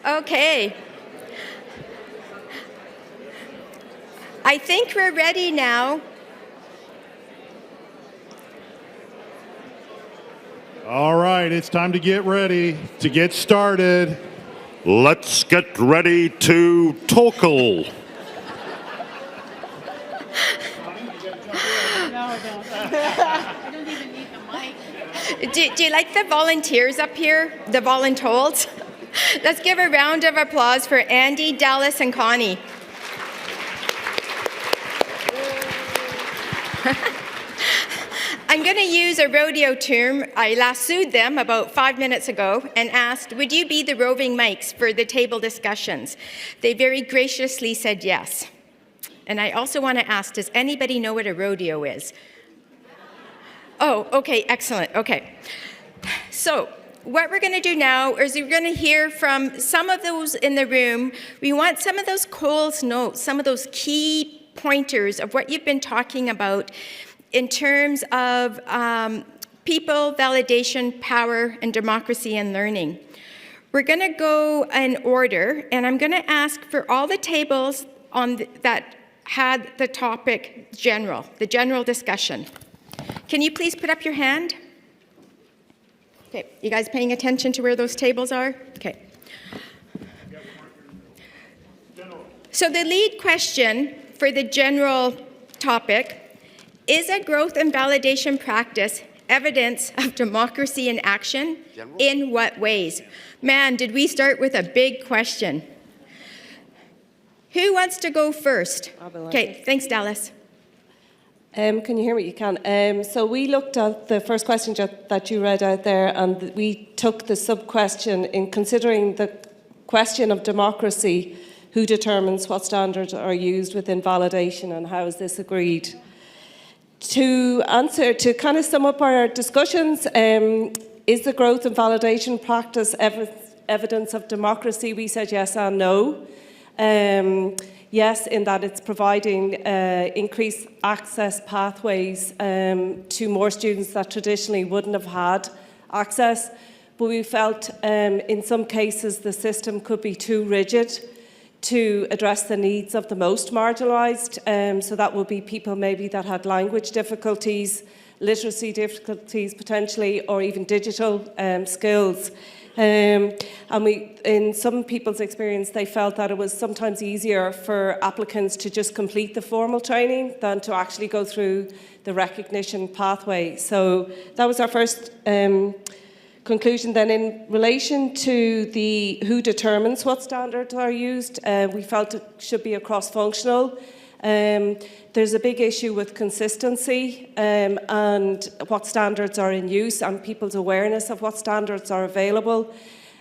Okay. I think we're ready now. All right, it's time to get ready, to get started. Let's get ready to talkle. I don't even need the mic. Do you like the volunteers up here, the voluntold? Let's give a round of applause for Andy, Dallas, and Connie. I'm going to use a rodeo term. I lassoed them about 5 minutes ago and asked, would you be the roving mics for the table discussions? They very graciously said yes. And I also want to ask, does anybody know what a rodeo is? Oh, okay, excellent, okay. So what we're going to do now is we're going to hear from some of those in the room. We want some of those Cole's notes, some of those key pointers of what you've been talking about in terms of people, validation, power, and democracy and learning. We're going to go in order, and I'm going to ask for all the tables that had the topic the general discussion. Can you please put up your hand? Okay, you guys paying attention to where those tables are? Okay. So the lead question for the general topic is a growth and validation practice evidence of democracy in action? General? In what ways? Man, did we start with a big question. Who wants to go first? Okay, thanks, Dallas. Can you hear me? You can. So we looked at the first question that you read out there, and we took the sub-question in considering the question of democracy, who determines what standards are used within validation and how is this agreed? To kind of sum up our discussions, is the growth and validation practice evidence of democracy? We said yes and no. Yes, in that it's providing increased access pathways to more students that traditionally wouldn't have had access. But we felt in some cases the system could be too rigid to address the needs of the most marginalised. So that would be people maybe that had language difficulties, literacy difficulties potentially, or even digital skills. And in some people's experience, they felt that it was sometimes easier for applicants to just complete the formal training than to actually go through the recognition pathway. So that was our first conclusion. Then in relation to who determines what standards are used, we felt it should be a cross-functional. There's a big issue with consistency and what standards are in use and people's awareness of what standards are available.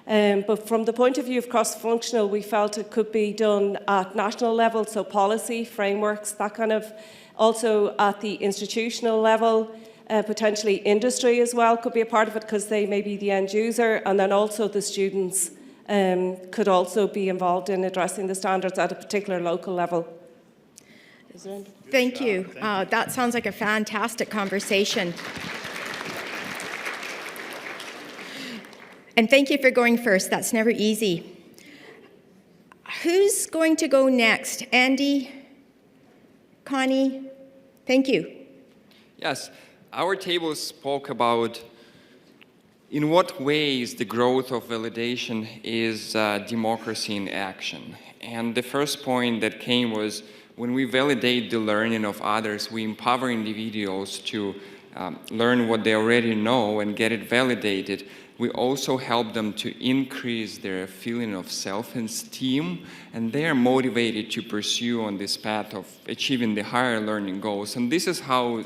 But from the point of view of cross-functional, we felt it could be done at national level, so policy, frameworks, that kind of, also at the institutional level, potentially industry as well could be a part of it because they may be the end user, and then also the students could also be involved in addressing the standards at a particular local level. Thank you. That sounds like a fantastic conversation. And thank you for going first. That's never easy. Who's going to go next? Andy? Connie? Thank you. Yes, our table spoke about in what ways the growth of validation is democracy in action. And the first point that came was when we validate the learning of others, we empower individuals to learn what they already know and get it validated. We also help them to increase their feeling of self-esteem, and they are motivated to pursue on this path of achieving the higher learning goals. And this is how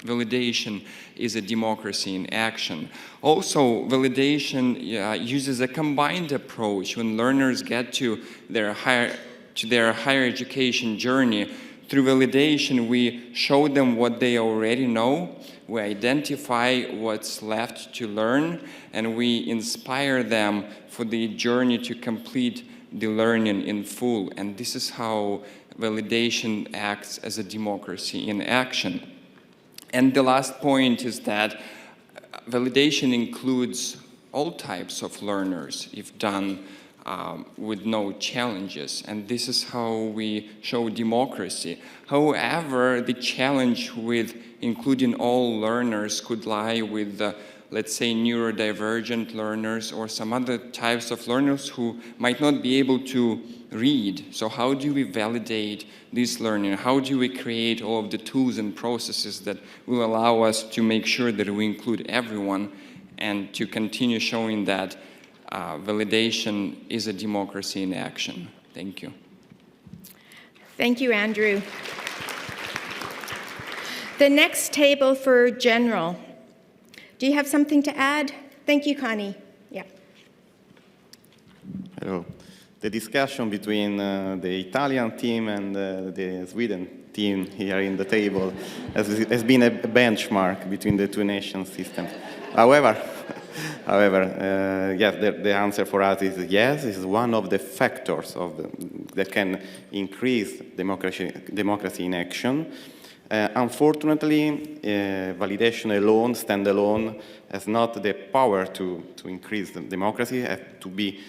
validation is a democracy in action. Also, validation uses a combined approach when learners get to their higher education journey. Through validation, we show them what they already know, we identify what's left to learn, and we inspire them for the journey to complete the learning in full. And this is how validation acts as a democracy in action. And the last point is that validation includes all types of learners if done with no challenges, and this is how we show democracy. However, the challenge with including all learners could lie with, let's say, neurodivergent learners or some other types of learners who might not be able to read. So how do we validate this learning? How do we create all of the tools and processes that will allow us to make sure that we include everyone and to continue showing that validation is a democracy in action? Thank you. Thank you, Andrew. The next table for general. Do you have something to add? Thank you, Connie. Yeah. Hello. The discussion between the Italian team and the Sweden team here in the table has been a benchmark between the two nation systems. However, yes, the answer for us is yes. This is one of the factors that can increase democracy in action. Unfortunately, validation alone, standalone, has not the power to increase the democracy. It has to be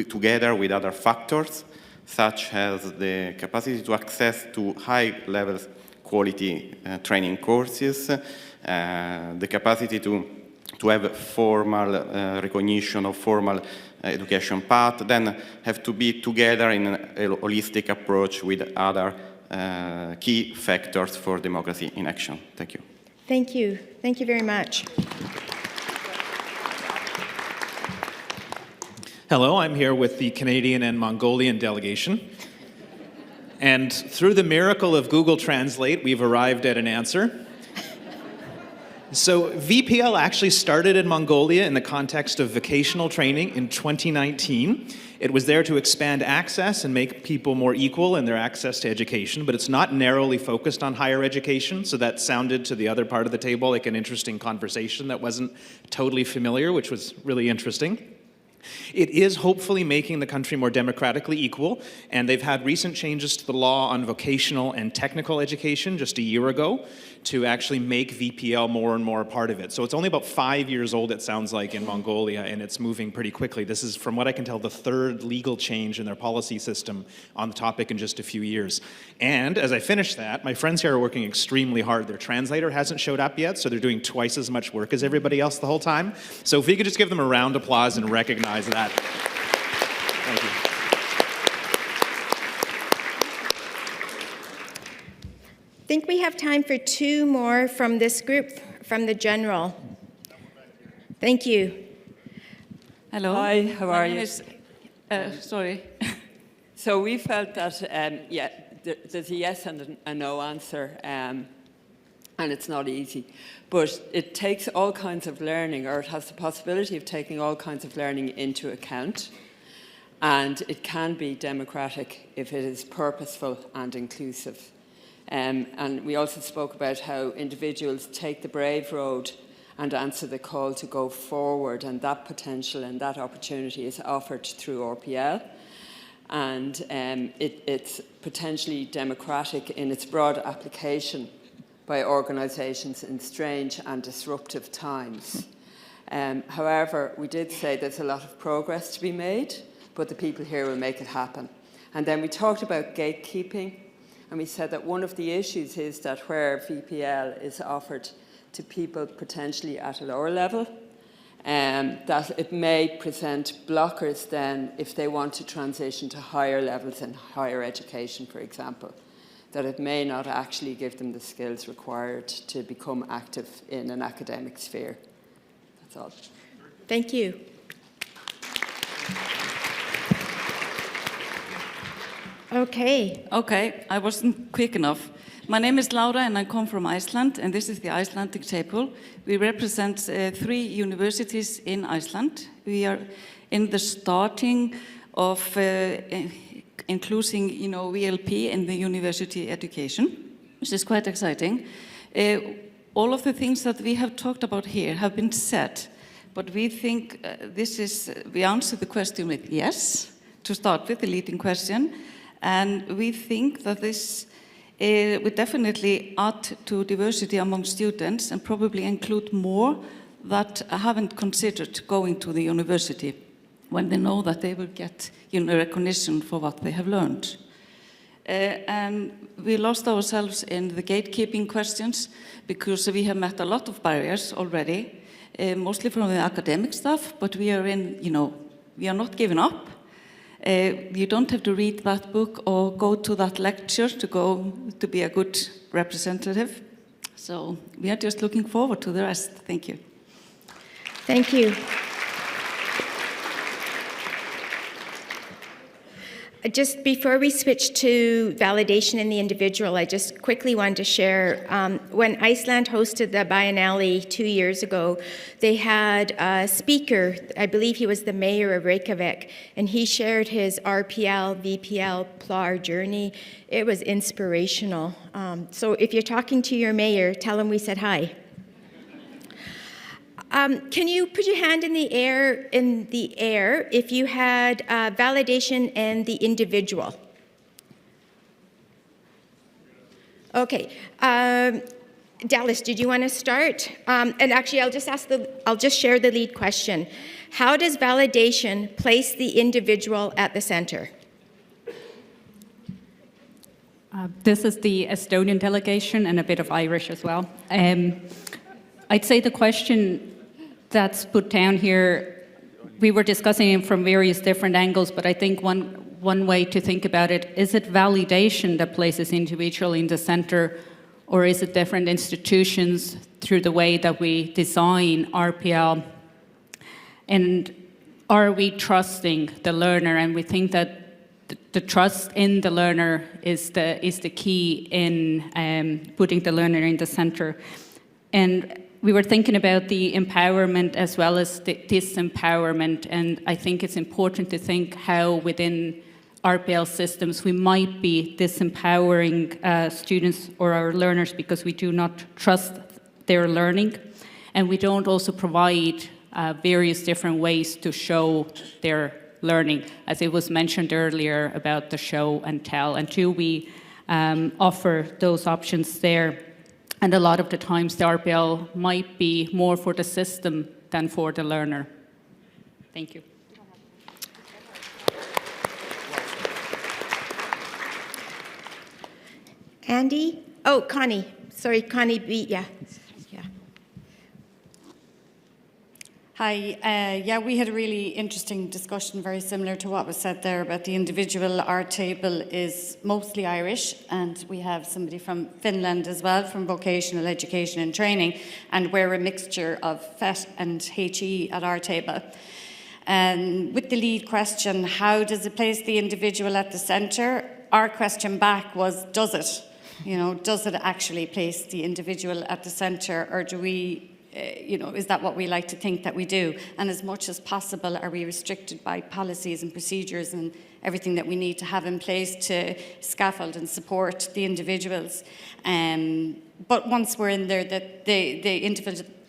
together with other factors, such as the capacity to access to high levels quality training courses, the capacity to have formal recognition of formal education path, then have to be together in a holistic approach with other key factors for democracy in action. Thank you. Thank you. Thank you very much. Hello, I'm here with the Canadian and Mongolian delegation. And through the miracle of Google Translate, we've arrived at an answer. So VPL actually started in Mongolia in the context of vocational training in 2019. It was there to expand access and make people more equal in their access to education, but it's not narrowly focused on higher education, so that sounded to the other part of the table like an interesting conversation that wasn't totally familiar, which was really interesting. It is hopefully making the country more democratically equal, and they've had recent changes to the law on vocational and technical education just a year ago to actually make VPL more and more a part of it. So it's only about 5 years old, it sounds like, in Mongolia, and it's moving pretty quickly. This is, from what I can tell, the third legal change in their policy system on the topic in just a few years. And as I finish that, my friends here are working extremely hard. Their translator hasn't showed up yet, so they're doing twice as much work as everybody else the whole time. So if we could just give them a round of applause and recognize that. Thank you. I think we have time for two more from this group, from the general. Thank you. Hello. Hi, how are you? Sorry. So we felt that, there's a yes and a no answer, and it's not easy. But it takes all kinds of learning, or it has the possibility of taking all kinds of learning into account. And it can be democratic if it is purposeful and inclusive. And we also spoke about how individuals take the brave road and answer the call to go forward, and that potential and that opportunity is offered through RPL. And it's potentially democratic in its broad application by organisations in strange and disruptive times. However, we did say there's a lot of progress to be made, but the people here will make it happen. And then we talked about gatekeeping, and we said that one of the issues is that where VPL is offered to people potentially at a lower level, that it may present blockers then if they want to transition to higher levels in higher education, for example, that it may not actually give them the skills required to become active in an academic sphere. That's all. Thank you. Okay. Okay, I wasn't quick enough. My name is Laura and I come from Iceland, and this is the Icelandic table. We represent 3 universities in Iceland. We are in the starting of including, VLP in the university education, which is quite exciting. All of the things that we have talked about here have been said, but we think we answer the question with yes, to start with, the leading question. And we think that this would definitely add to diversity among students and probably include more that haven't considered going to the university when they know that they will get recognition for what they have learned. And we lost ourselves in the gatekeeping questions because we have met a lot of barriers already, mostly from the academic staff, but we are we are not giving up. You don't have to read that book or go to that lecture to be a good representative. So we are just looking forward to the rest. Thank you. Thank you. Just before we switch to validation in the individual, I just quickly wanted to share, when Iceland hosted the Biennale 2 years ago, they had a speaker, I believe he was the mayor of Reykjavik, and he shared his RPL, VPL, PLAR journey. It was inspirational. So if you're talking to your mayor, tell him we said hi. Can you put your hand in the air if you had validation and the individual? Okay. Dallas, did you want to start? And actually, I'll just share the lead question. How does validation place the individual at the center? This is the Estonian delegation and a bit of Irish as well. I'd say the question that's put down here, we were discussing it from various different angles, but I think one way to think about it, is it validation that places individual in the center, or is it different institutions through the way that we design RPL? And are we trusting the learner? And we think that the trust in the learner is the key in putting the learner in the center. And we were thinking about the empowerment as well as the disempowerment, and I think it's important to think how within RPL systems we might be disempowering students or our learners because we do not trust their learning, and we don't also provide various different ways to show their learning, as it was mentioned earlier about the show and tell, and do we offer those options there? And a lot of the times the RPL might be more for the system than for the learner. Thank you. Andy? Oh, Connie. Sorry, Connie B. Yeah. Hi. Yeah, we had a really interesting discussion, very similar to what was said there about the individual. Our table is mostly Irish, and we have somebody from Finland as well, from vocational education and training, and we're a mixture of FET and HE at our table. With the lead question, how does it place the individual at the centre? Our question back was, does it? Does it actually place the individual at the centre, or do we is that what we like to think that we do? And as much as possible, are we restricted by policies and procedures and everything that we need to have in place to scaffold and support the individuals? But once we're in there, that the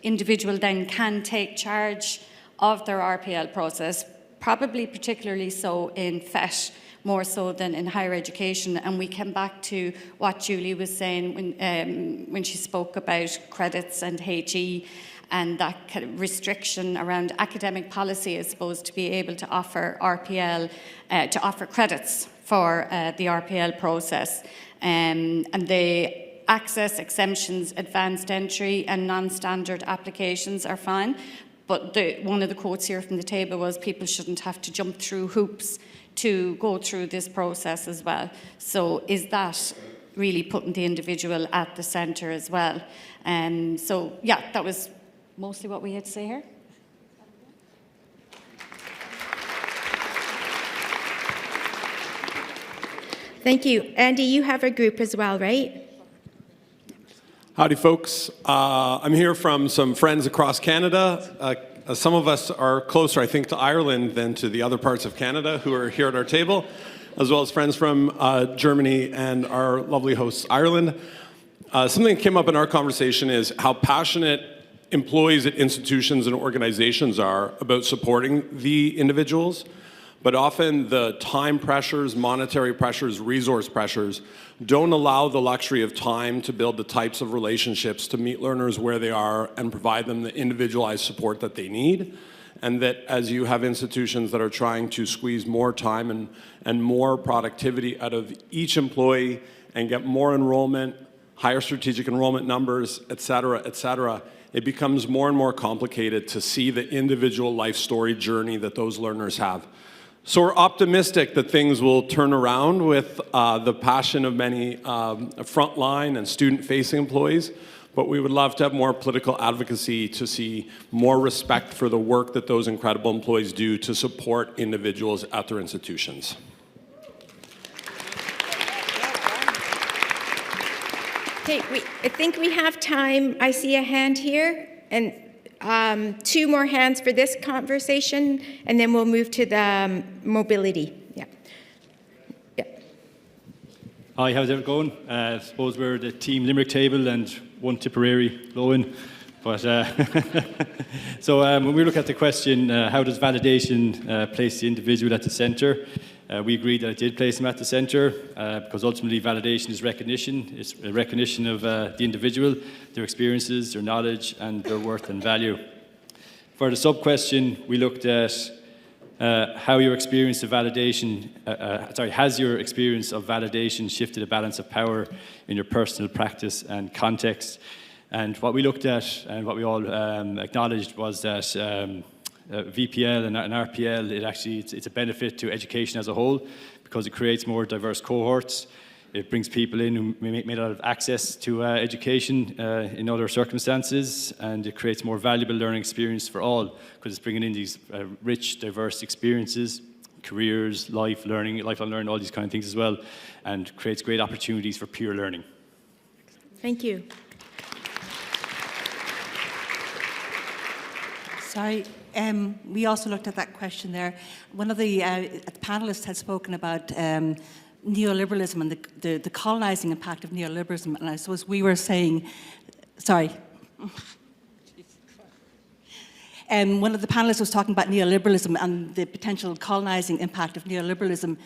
individual then can take charge of their RPL process, probably particularly so in FET, more so than in higher education. And we come back to what Julie was saying when she spoke about credits and HE and that kind of restriction around academic policy, I suppose, to be able to offer RPL, to offer credits for the RPL process. And the access, exemptions, advanced entry and non-standard applications are fine. But one of the quotes here from the table was people shouldn't have to jump through hoops to go through this process as well. So is that really putting the individual at the centre as well? So yeah, that was mostly what we had to say here. Thank you. Andy, you have a group as well, right? Howdy, folks. I'm here from some friends across Canada. Some of us are closer, I think, to Ireland than to the other parts of Canada who are here at our table, as well as friends from Germany and our lovely hosts, Ireland. Something that came up in our conversation is how passionate employees at institutions and organizations are about supporting the individuals. but often the time pressures, monetary pressures, resource pressures don't allow the luxury of time to build the types of relationships to meet learners where they are and provide them the individualized support that they need. And that as you have institutions that are trying to squeeze more time and more productivity out of each employee and get more enrollment, higher strategic enrollment numbers, et cetera, it becomes more and more complicated to see the individual life story journey that those learners have. So we're optimistic that things will turn around with the passion of many frontline and student-facing employees, but we would love to have more political advocacy to see more respect for the work that those incredible employees do to support individuals at their institutions. Okay, I think we have time. I see a hand here, and 2 more hands for this conversation, and then we'll move to the mobility. Yeah. Hi, how's it going? I suppose we're the Team Limerick table and one Tipperary blowing. But so when we look at the question, how does validation place the individual at the centre? We agreed that it did place them at the centre because ultimately validation is recognition. It's a recognition of the individual, their experiences, their knowledge, and their worth and value. For the sub-question, we looked at how your experience of validation, has your experience of validation shifted a balance of power in your personal practice and context? And what we looked at and what we all acknowledged was that VPL and RPL, it's a benefit to education as a whole because it creates more diverse cohorts. It brings people in who may not have access to education in other circumstances, and it creates more valuable learning experience for all because it's bringing in these rich, diverse experiences, careers, lifelong learning, all these kind of things as well, and creates great opportunities for peer learning. Thank you. Sorry, we also looked at that question there. One of the panelists had spoken about neoliberalism and the colonizing impact of neoliberalism, and I suppose we were saying, sorry. One of the panelists was talking about neoliberalism and the potential colonizing impact of neoliberalism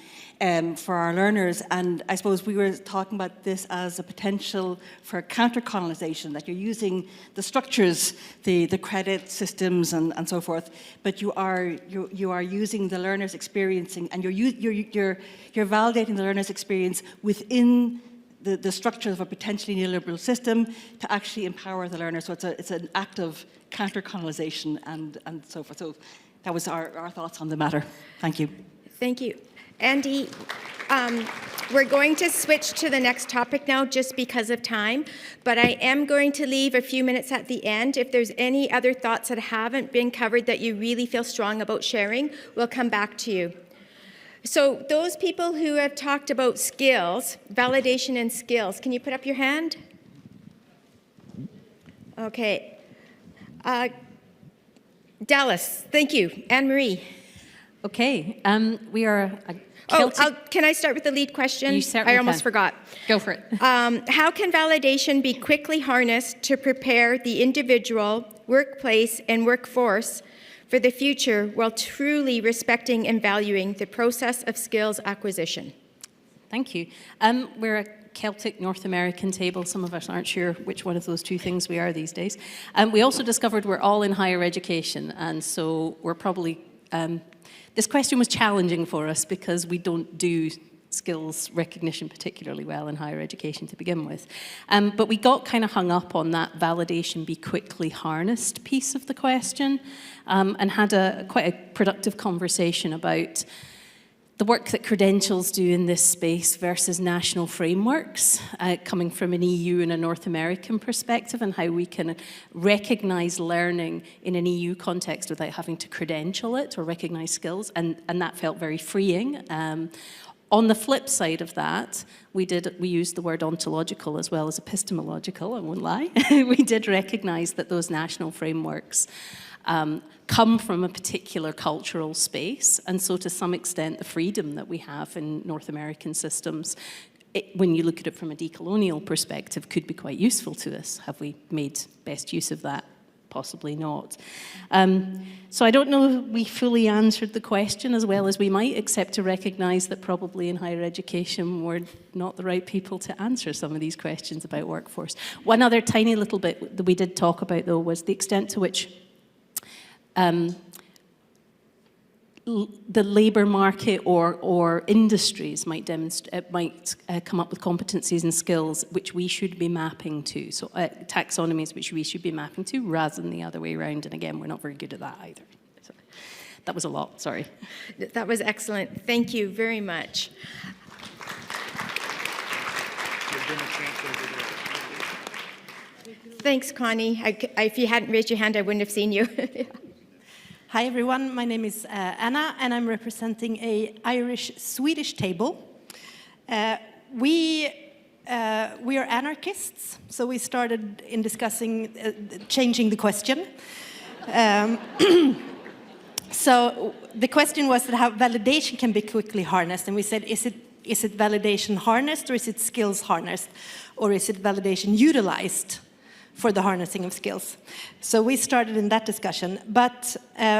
for our learners, and I suppose we were talking about this as a potential for counter-colonization, that you're using the structures, the credit systems and so forth, but you are using the learner's experiencing, and you're validating the learner's experience within the structures of a potentially neoliberal system to actually empower the learner. So it's an act of counter-colonization and so forth. So that was our thoughts on the matter. Thank you. Thank you. Andy, we're going to switch to the next topic now just because of time, but I am going to leave a few minutes at the end. If there's any other thoughts that haven't been covered that you really feel strong about sharing, we'll come back to you. So those people who have talked about skills, validation and skills, can you put up your hand? Okay. Dallas, thank you. Anne-Marie. Okay, we are a can I start with the lead question? You certainly I almost forgot. Go for it. How can validation be quickly harnessed to prepare the individual, workplace, and workforce for the future while truly respecting and valuing the process of skills acquisition? Thank you. We're a Celtic North American table. Some of us aren't sure which one of those two things we are these days. We also discovered we're all in higher education, and so we're probably this question was challenging for us because we don't do skills recognition particularly well in higher education to begin with. But we got kind of hung up on that validation be quickly harnessed piece of the question and had quite a productive conversation about the work that credentials do in this space versus national frameworks, coming from an EU and a North American perspective, and how we can recognize learning in an EU context without having to credential it or recognize skills, and that felt very freeing. On the flip side of that, we used the word ontological as well as epistemological, I won't lie. We did recognize that those national frameworks come from a particular cultural space, and so to some extent the freedom that we have in North American systems, when you look at it from a decolonial perspective, could be quite useful to us. Have we made best use of that possibly not. So I don't know if we fully answered the question as well as we might, except to recognise that probably in higher education we're not the right people to answer some of these questions about workforce. One other tiny little bit that we did talk about, though, was the extent to which the labour market or industries might come up with competencies and skills which we should be mapping to. So taxonomies which we should be mapping to rather than the other way around. And again, we're not very good at that either. So that was a lot, sorry. That was excellent. Thank you very much. Thanks, Connie. If you hadn't raised your hand, I wouldn't have seen you. Hi everyone, my name is Anna and I'm representing a Irish-Swedish table. We are anarchists, so we started in discussing changing the question. So the question was that how validation can be quickly harnessed, and we said, is it validation harnessed or is it skills harnessed, or is it validation utilized for the harnessing of skills? So we started in that discussion, but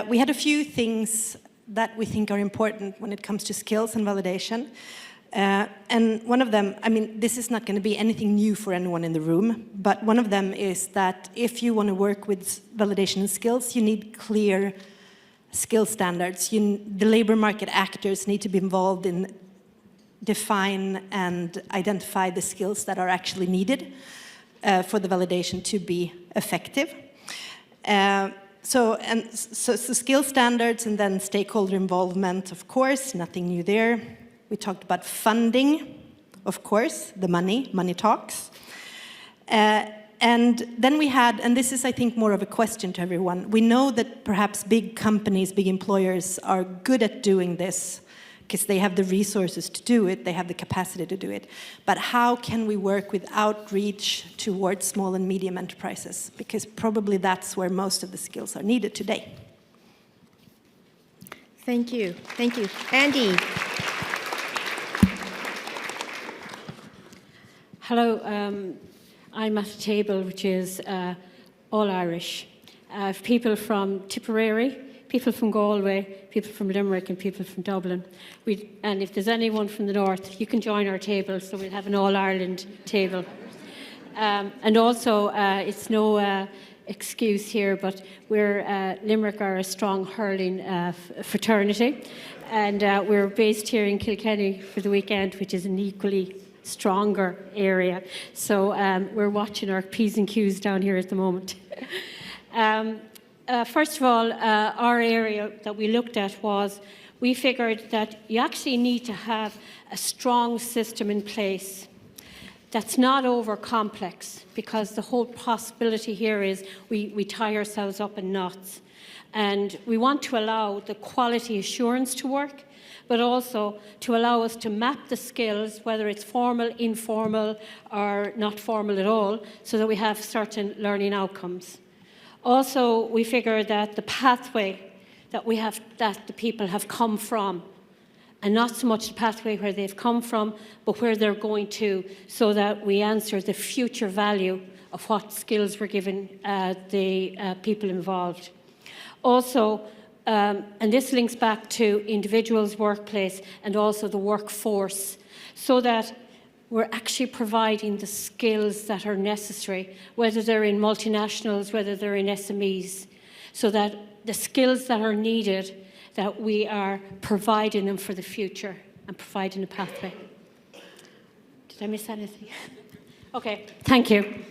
we had a few things that we think are important when it comes to skills and validation. And one of them, I mean, this is not going to be anything new for anyone in the room, but one of them is that if you want to work with validation and skills, you need clear skill standards. The labor market actors need to be involved in define and identify the skills that are actually needed for the validation to be effective. So skill standards and then stakeholder involvement, of course, nothing new there. We talked about funding, of course, the money talks. And then we had, and this is, I think, more of a question to everyone. We know that perhaps big companies, big employers are good at doing this because they have the resources to do it, they have the capacity to do it. But how can we work with outreach towards small and medium enterprises? Because probably that's where most of the skills are needed today. Thank you. Thank you. Andy. Hello. I'm at a table which is all Irish. People from Tipperary, people from Galway, people from Limerick, and people from Dublin. And if there's anyone from the north, you can join our table, so we'll have an all-Ireland table. And also, it's no excuse here, but Limerick are a strong hurling fraternity, and we're based here in Kilkenny for the weekend, which is an equally stronger area. So we're watching our P's and Q's down here at the moment. First of all, our area that we looked at was, we figured that you actually need to have a strong system in place that's not over complex, because the whole possibility here is we tie ourselves up in knots. And we want to allow the quality assurance to work, but also to allow us to map the skills, whether it's formal, informal, or not formal at all, so that we have certain learning outcomes. Also, we figure that the pathway that the people have come from, and not so much the pathway where they've come from, but where they're going to, so that we answer the future value of what skills we're giving the people involved. Also, and this links back to individuals' workplace and also the workforce, so that we're actually providing the skills that are necessary, whether they're in multinationals, whether they're in SMEs, so that the skills that are needed, that we are providing them for the future and providing a pathway. Did I miss anything? Okay, thank you.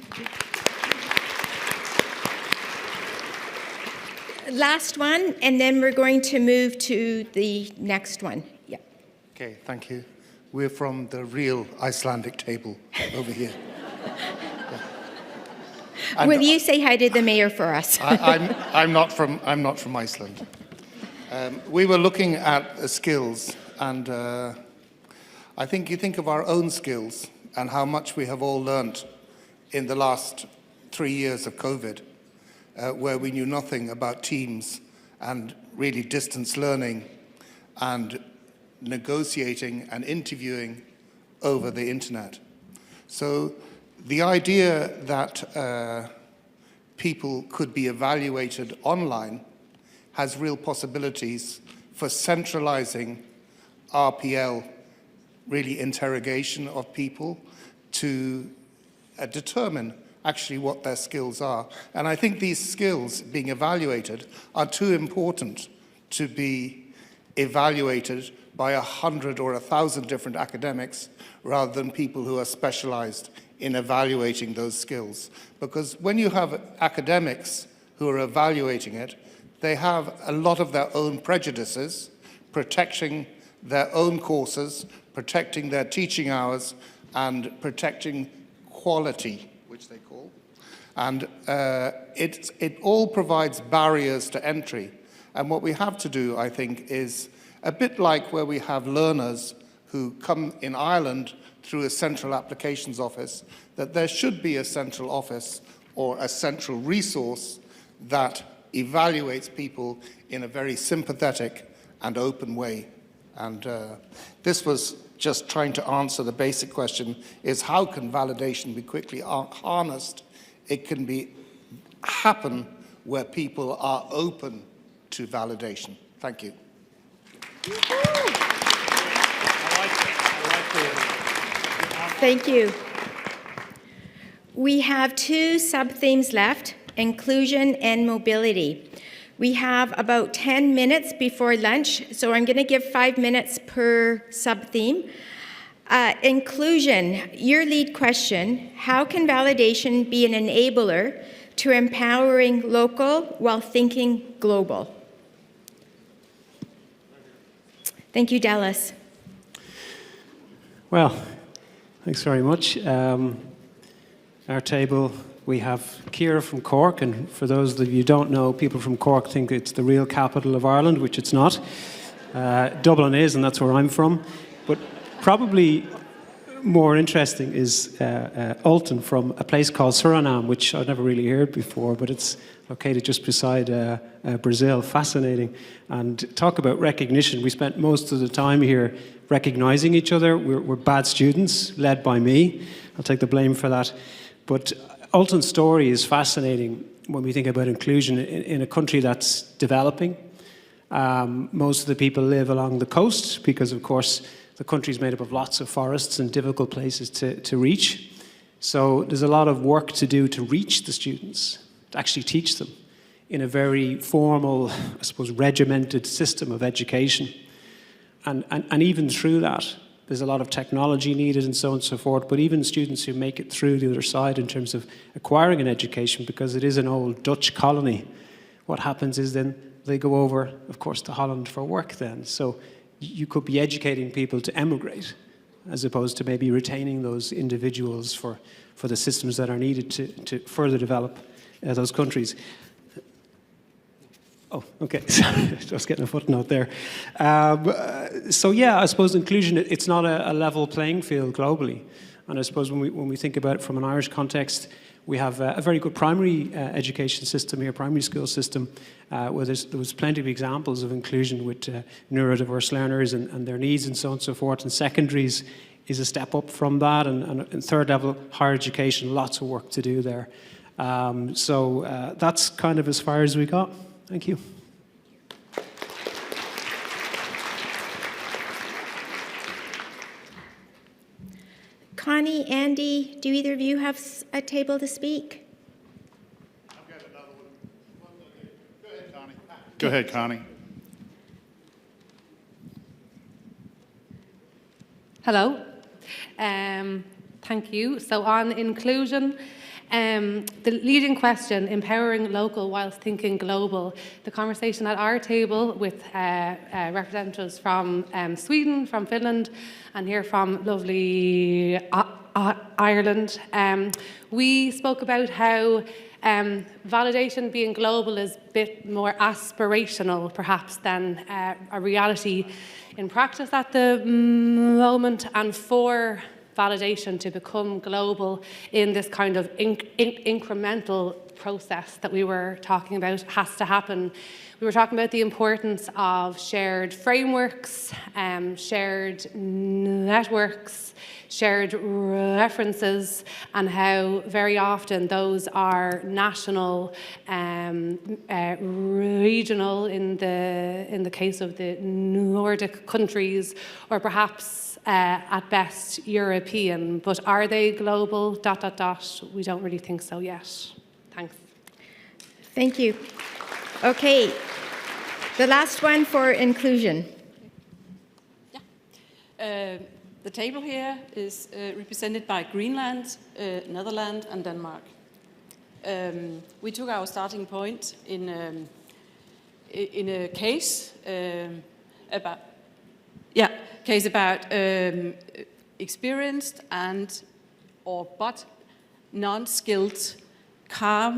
Last one, and then we're going to move to the next one. Yeah. Okay, thank you. We're from the real Icelandic table over here. Yeah. Will you say hi to the mayor for us? I'm not from Iceland. We were looking at the skills, and I think you think of our own skills and how much we have all learnt in the last 3 years of COVID, where we knew nothing about teams and really distance learning and negotiating and interviewing over the internet. So the idea that people could be evaluated online has real possibilities for centralizing RPL, really interrogation of people to determine actually what their skills are. And I think these skills being evaluated are too important to be evaluated by 100 or 1,000 different academics rather than people who are specialized in evaluating those skills. Because when you have academics who are evaluating it, they have a lot of their own prejudices, protecting their own courses, protecting their teaching hours, and protecting quality, which they call. And it all provides barriers to entry. And what we have to do, I think, is a bit like where we have learners who come in Ireland through a central applications office, that there should be a central office or a central resource that evaluates people in a very sympathetic and open way. And this was just trying to answer the basic question, is how can validation be quickly harnessed? It can happen where people are open to validation. Thank you. Thank you. We have two sub-themes left, inclusion and mobility. We have about 10 minutes before lunch, so I'm going to give 5 minutes per sub-theme. Inclusion, your lead question, how can validation be an enabler to empowering local while thinking global? Thank you, Dallas. Well, thanks very much. Our table, we have Ciara from Cork, and for those of you who don't know, people from Cork think it's the real capital of Ireland, which it's not. Dublin is, and that's where I'm from. But probably more interesting is Ultan from a place called Suriname, which I've never really heard before, but it's located just beside Brazil. Fascinating. And talk about recognition. We spent most of the time here recognizing each other. We're bad students, led by me. I'll take the blame for that. But Ultan's story is fascinating when we think about inclusion in a country that's developing. Most of the people live along the coast because, of course, the country is made up of lots of forests and difficult places to reach. So there's a lot of work to do to reach the students, to actually teach them in a very formal, I suppose, regimented system of education. And even through that, there's a lot of technology needed and so on and so forth, but even students who make it through the other side in terms of acquiring an education, because it is an old Dutch colony, what happens is then they go over, of course, to Holland for work then. So you could be educating people to emigrate, as opposed to maybe retaining those individuals for the systems that are needed to further develop those countries. Oh, okay, sorry, just getting a footnote there. So yeah, I suppose inclusion, it's not a level playing field globally. And I suppose when we think about it from an Irish context, we have a very good primary education system here, primary school system, where there was plenty of examples of inclusion with neurodiverse learners and their needs and so on and so forth. And secondaries is a step up from that. And third level, higher education, lots of work to do there. So that's kind of as far as we got. Thank you. Connie, Andy, do either of you have a table to speak? I've got another one. Go ahead, Connie. Go ahead, Connie. Hello. Thank you. So on inclusion, the leading question, empowering local whilst thinking global, the conversation at our table with representatives from Sweden, from Finland, and here from lovely Ireland. We spoke about how validation being global is a bit more aspirational, perhaps, than a reality in practice at the moment, and for validation to become global in this kind of incremental process that we were talking about has to happen. We were talking about the importance of shared frameworks, shared networks, shared references, and how very often those are national, regional in the case of the Nordic countries, or perhaps at best European. But are they global? ... We don't really think so yet. Thanks. Thank you. Okay, the last one for inclusion. The table here is represented by Greenland, Netherlands, and Denmark. We took our starting point in a case about experienced but non-skilled car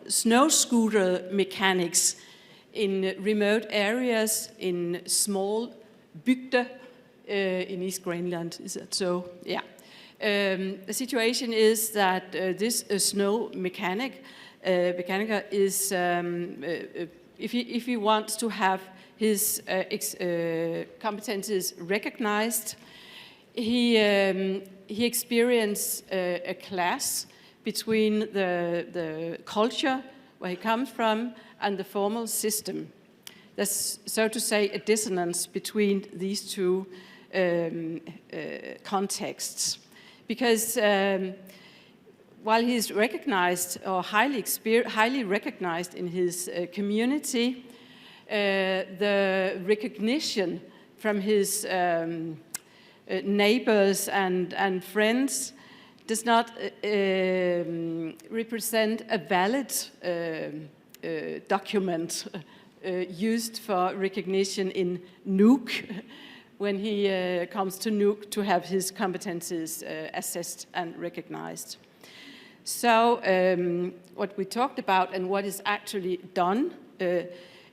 snow scooter mechanics in remote areas in small bygder in East Greenland. Is that so? Yeah. The situation is that this snow mechanica is, if he wants to have his competences recognized, he experienced a clash between the culture where he comes from and the formal system. There's, so to say, a dissonance between these two contexts. Because while he's recognized, or highly recognized in his community, the recognition from his neighbors and friends does not represent a valid document used for recognition in Nuuk when he comes to Nuuk to have his competences assessed and recognized. So what we talked about and what is actually done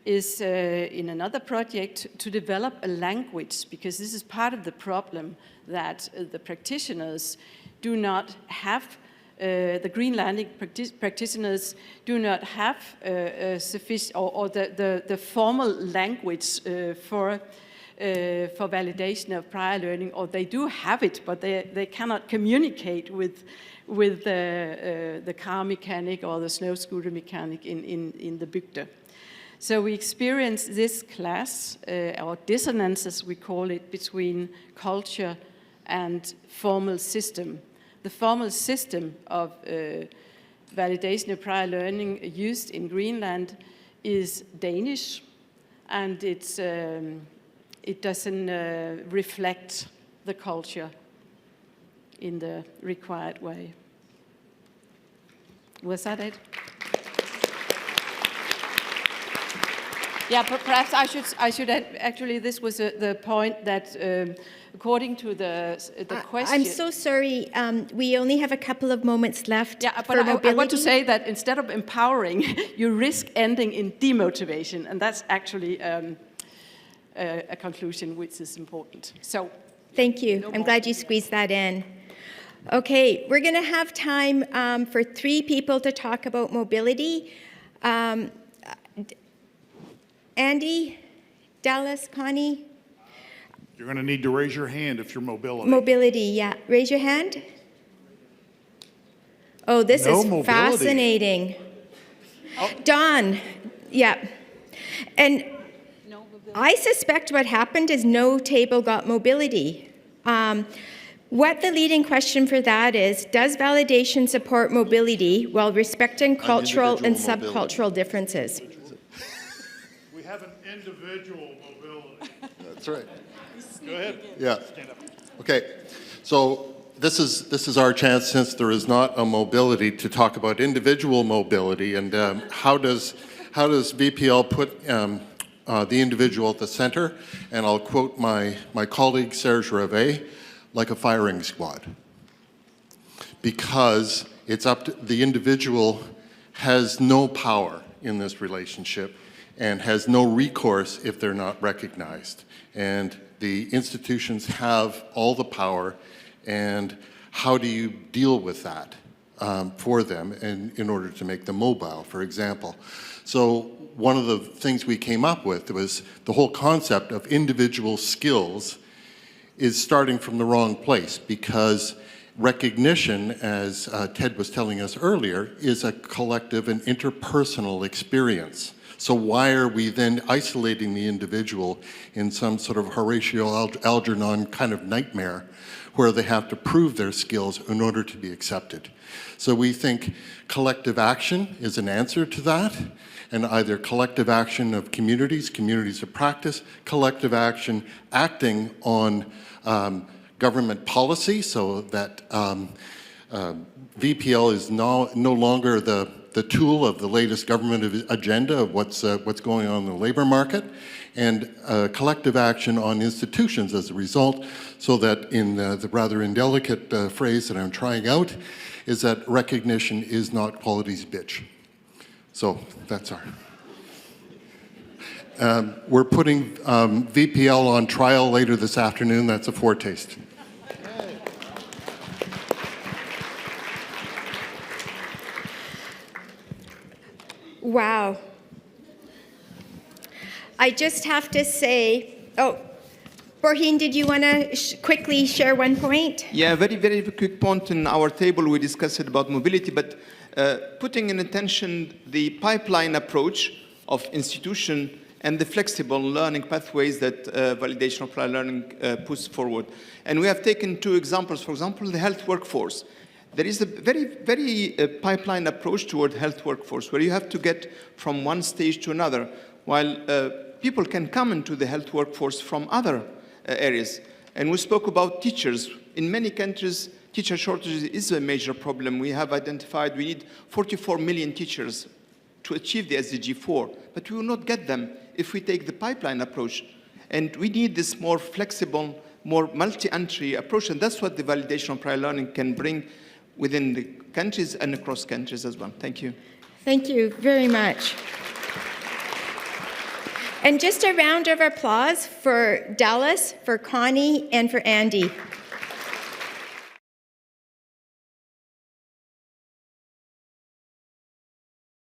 is in another project to develop a language, because this is part of the problem that the practitioners do not have, the Greenlandic practitioners do not have sufficient, or the formal language for validation of prior learning, or they do have it, but they cannot communicate with the car mechanic or the snow scooter mechanic in the bygder. So we experience this clash, or dissonance as we call it, between culture and formal system. The formal system of validation of prior learning used in Greenland is Danish, and it doesn't reflect the culture in the required way. Was that it? Yeah, but perhaps I should add, actually, this was the point that, according to the question... I'm so sorry, we only have a couple of moments left. Yeah, but I want to say that instead of empowering, you risk ending in demotivation, and that's actually a conclusion which is important. So, thank you. I'm glad you squeezed that in. Okay, we're going to have time for 3 people to talk about mobility. Andy, Dallas, Connie? You're going to need to raise your hand if you're mobility. Mobility, yeah. Raise your hand. Oh, this is mobility. Fascinating. Dawn, yeah. And I suspect what happened is no table got mobility. What the leading question for that is, does validation support mobility while respecting cultural and subcultural differences? We have an individual mobility. That's right. Go ahead. Yeah. Stand up. Okay. So this is our chance, since there is not a mobility, to talk about individual mobility and how does VPL put the individual at the center. And I'll quote my colleague Serge Revet, like a firing squad, because it's up to the individual has no power in this relationship and has no recourse if they're not recognized. And the institutions have all the power, and how do you deal with that? for them in order to make them mobile, for example. So one of the things we came up with was the whole concept of individual skills is starting from the wrong place, because recognition, as Ted was telling us earlier, is a collective and interpersonal experience. So why are we then isolating the individual in some sort of Horatio Algernon kind of nightmare where they have to prove their skills in order to be accepted? So we think collective action is an answer to that, and either collective action of communities of practice, collective action acting on government policy, so that VPL is no longer the tool of the latest government agenda of what's going on in the labor market, and collective action on institutions as a result, so that in the rather indelicate phrase that I'm trying out, is that recognition is not quality's bitch. So that's our... we're putting VPL on trial later this afternoon. That's a foretaste. Wow. I just have to say, Borhin, did you want to quickly share one point? Yeah, very, very quick point. In our table, we discussed about mobility, but putting in attention the pipeline approach of institution and the flexible learning pathways that validation of prior learning puts forward. And we have taken two examples. For example, the health workforce. There is a very, very pipeline approach toward health workforce, where you have to get from one stage to another, while people can come into the health workforce from other areas. And we spoke about teachers. In many countries, teacher shortage is a major problem. We have identified we need 44 million teachers to achieve the SDG 4, but we will not get them if we take the pipeline approach. And we need this more flexible, more multi-entry approach, and that's what the validation of prior learning can bring within the countries and across countries as well. Thank you. Thank you very much. And just a round of applause for Dallas, for Connie, and for Andy.